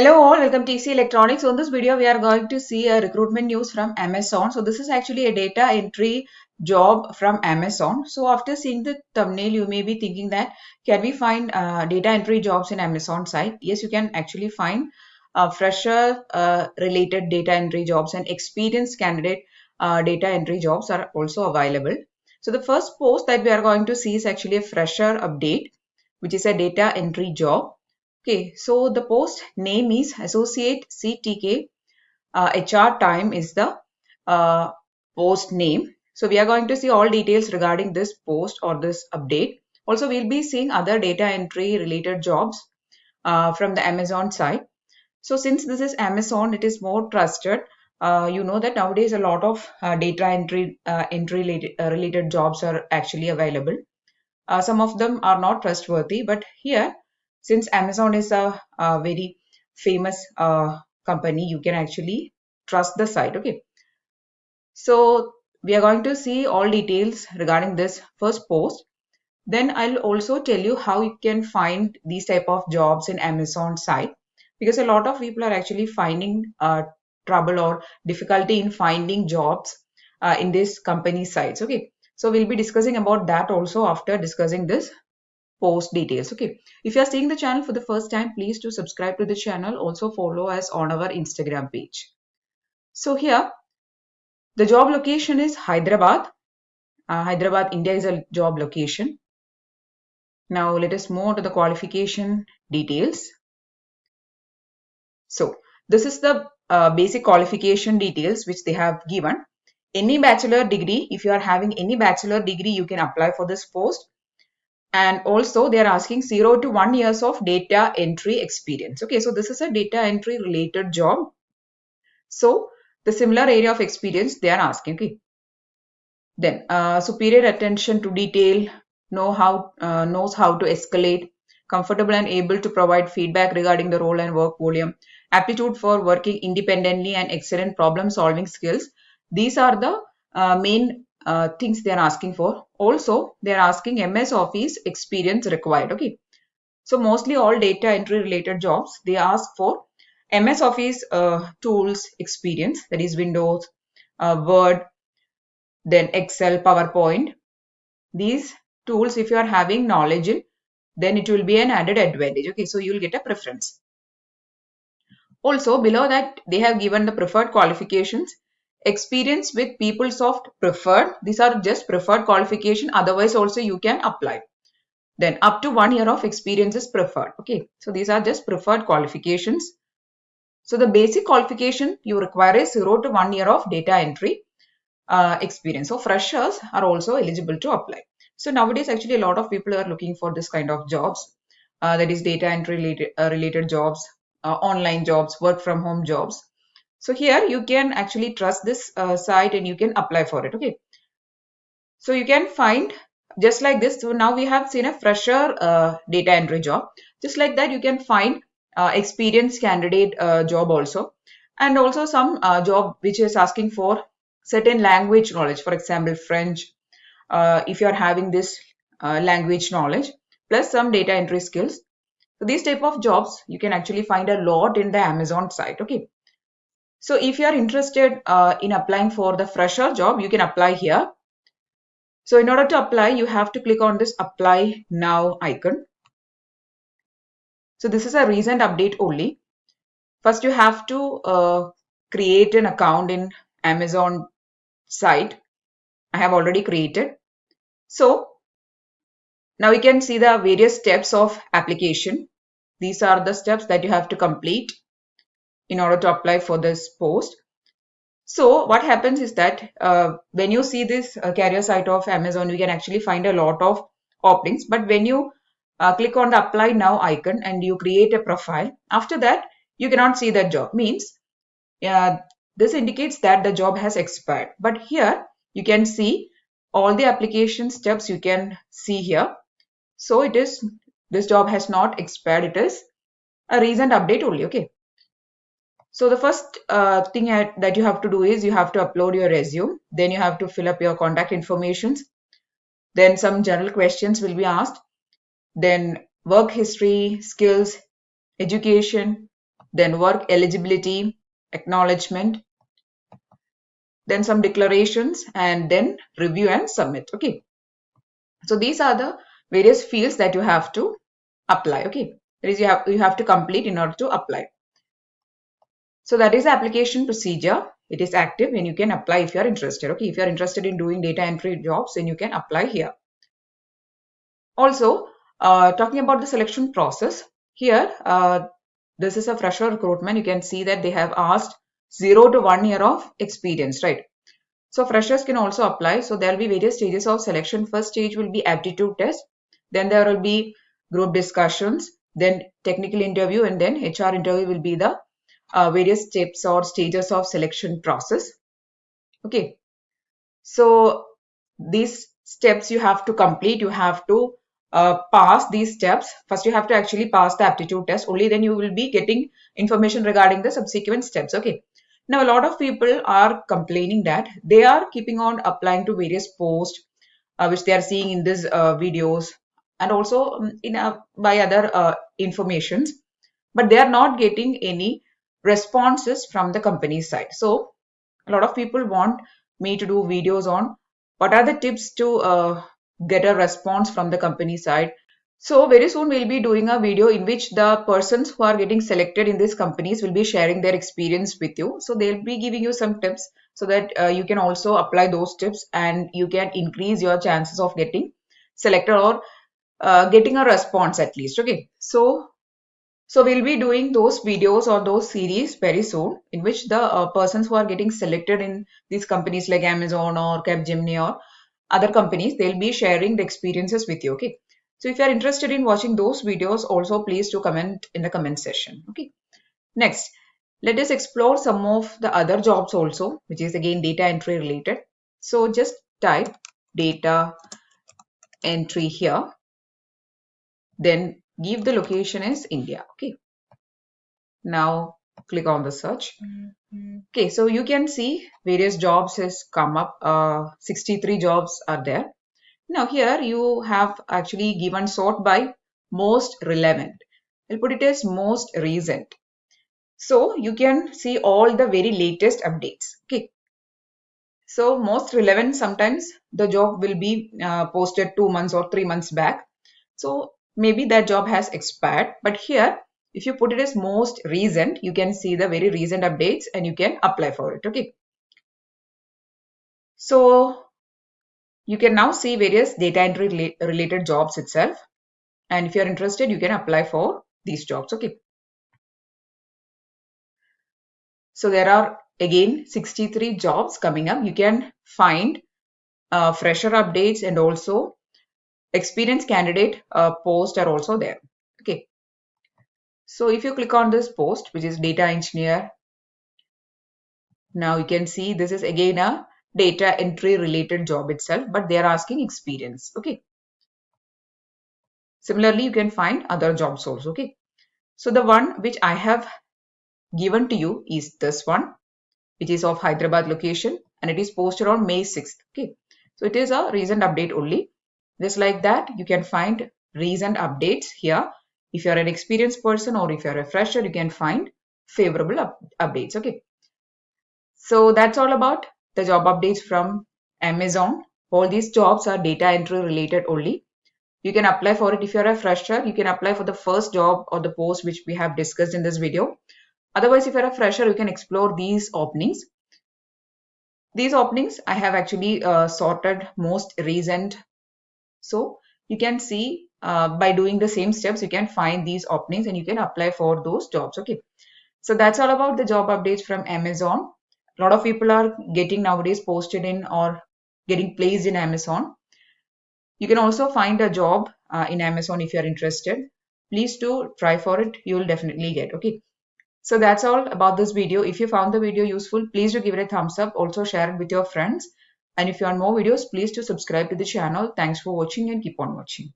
Hello all, welcome to TC Electronics. So in this video, we are going to see a recruitment news from Amazon. So this is actually a data entry job from Amazon. So after seeing the thumbnail, you may be thinking that can we find data entry jobs in Amazon site? Yes, you can actually find fresher related data entry jobs and experienced candidate data entry jobs are also available. So the first post that we are going to see is actually a fresher update, which is a data entry job. Okay, so the post name is Associate CTK. HR time is the uh, post name. So we are going to see all details regarding this post or this update. Also, we'll be seeing other data entry related jobs from the Amazon side. So since this is Amazon, it is more trusted. You know that nowadays a lot of data entry related jobs are actually available. Some of them are not trustworthy, but here, since Amazon is a very famous company, you can actually trust the site. Okay, so we are going to see all details regarding this first post. Then I'll also tell you how you can find these type of jobs in Amazon site, because a lot of people are actually finding trouble or difficulty in finding jobs in this company sites. Okay, so we'll be discussing about that also after discussing this post details. Okay, if you are seeing the channel for the first time, please do subscribe to the channel. Also follow us on our Instagram page. So here the job location is Hyderabad. Hyderabad, India is a job location. Now let us move to the qualification details. So this is the basic qualification details which they have given. Any bachelor degree, if you are having any bachelor degree, you can apply for this post. And also they are asking 0 to 1 years of data entry experience. Okay, so this is a data entry related job. So the similar area of experience they are asking. Okay, then superior attention to detail, knows how to escalate, comfortable and able to provide feedback regarding the role and work volume, aptitude for working independently and excellent problem solving skills. These are the main things they are asking for. Also, they are asking MS Office experience required. Okay, so mostly all data entry related jobs they ask for MS Office tools experience, that is Windows, Word, then Excel, PowerPoint. These tools, if you are having knowledge in, then it will be an added advantage. Okay, so you will get a preference. Also, below that, they have given the preferred qualifications. Experience with PeopleSoft preferred. These are just preferred qualification. Otherwise, also you can apply. Then up to 1 year of experience is preferred. Okay, so these are just preferred qualifications. So the basic qualification you require is 0 to 1 year of data entry experience. So freshers are also eligible to apply. So nowadays, actually, a lot of people are looking for this kind of jobs, that is data entry related jobs, online jobs, work from home jobs. So here you can actually trust this site and you can apply for it. Okay. So you can find just like this. So now we have seen a fresher data entry job. Just like that, you can find experienced candidate job also, and also some job which is asking for certain language knowledge. For example, French. If you are having this language knowledge plus some data entry skills. So these type of jobs you can actually find a lot in the Amazon site. Okay. So if you are interested in applying for the fresher job, you can apply here. So in order to apply, you have to click on this apply now icon. So this is a recent update only. First, you have to create an account in Amazon site. I have already created. So now you can see the various steps of application. These are the steps that you have to complete in order to apply for this post. So what happens is that when you see this career site of Amazon, you can actually find a lot of openings. But when you click on the apply now icon and you create a profile, after that, you cannot see that job. Means this indicates that the job has expired. But here you can see all the application steps you can see here. So this job has not expired. It is a recent update only. Okay. So the first thing that you have to do is you have to upload your resume. Then you have to fill up your contact informations. Then some general questions will be asked. Then work history, skills, education, then work eligibility, acknowledgement, then some declarations, and then review and submit. Okay. So these are the various fields that you have to apply. Okay. That is, you have to complete in order to apply. So that is the application procedure. It is active and you can apply if you are interested. Okay. If you are interested in doing data entry jobs, then you can apply here. Also, talking about the selection process, here, this is a fresher recruitment. You can see that they have asked 0 to 1 year of experience, right? So freshers can also apply. So there will be various stages of selection. First stage will be aptitude test. Then there will be group discussions, then technical interview, and then HR interview will be the various steps or stages of selection process. Okay. So these steps you have to complete. You have to pass these steps. First, you have to actually pass the aptitude test. Only then you will be getting information regarding the subsequent steps. Okay. Now, a lot of people are complaining that they are keeping on applying to various posts, which they are seeing in these videos and also by other informations, but they are not getting any responses from the company side. So, a lot of people want me to do videos on what are the tips to get a response from the company side. So very soon we'll be doing a video in which the persons who are getting selected in these companies will be sharing their experience with you. So they'll be giving you some tips so that you can also apply those tips and you can increase your chances of getting selected or getting a response at least. Okay. So we'll be doing those videos or those series very soon in which the persons who are getting selected in these companies like Amazon or Capgemini or other companies, they'll be sharing the experiences with you. Okay. So if you are interested in watching those videos, also please do comment in the comment section. Okay. Next, let us explore some of the other jobs also, which is again data entry related. So just type data entry here. Then give the location as India. Okay. Now click on the search. Okay, so you can see various jobs has come up. 63 jobs are there. Now here you have actually given sort by most relevant. I'll put it as most recent. So you can see all the very latest updates. Okay. So most relevant, sometimes the job will be posted 2 months or 3 months back. So maybe that job has expired. But here, if you put it as most recent, you can see the very recent updates and you can apply for it. Okay. So you can now see various data entry related jobs itself. And if you're interested, you can apply for these jobs. Okay. So there are again 63 jobs coming up. You can find fresher updates and also experienced candidate posts are also there. Okay. So if you click on this post, which is data engineer, now you can see this is again a data entry related job itself, but they are asking experience. Okay. Similarly, you can find other jobs also. Okay. So the one which I have given to you is this one, which is of Hyderabad location, and it is posted on May 6th. Okay. So it is a recent update only. Just like that, you can find recent updates here. If you're an experienced person or if you're a fresher, you can find favorable updates. Okay. So that's all about the job updates from Amazon. All these jobs are data entry related only. You can apply for it if you're a fresher. You can apply for the first job or the post which we have discussed in this video. Otherwise, if you're a fresher, you can explore these openings. These openings I have actually sorted most recent. So you can see by doing the same steps, you can find these openings and you can apply for those jobs. Okay. So that's all about the job updates from Amazon. A lot of people are getting nowadays posted in or getting placed in Amazon. You can also find a job in Amazon if you're interested. Please do try for it. You will definitely get. Okay. So that's all about this video. If you found the video useful, please do give it a thumbs up. Also share it with your friends. And if you want more videos, please do subscribe to the channel. Thanks for watching and keep on watching.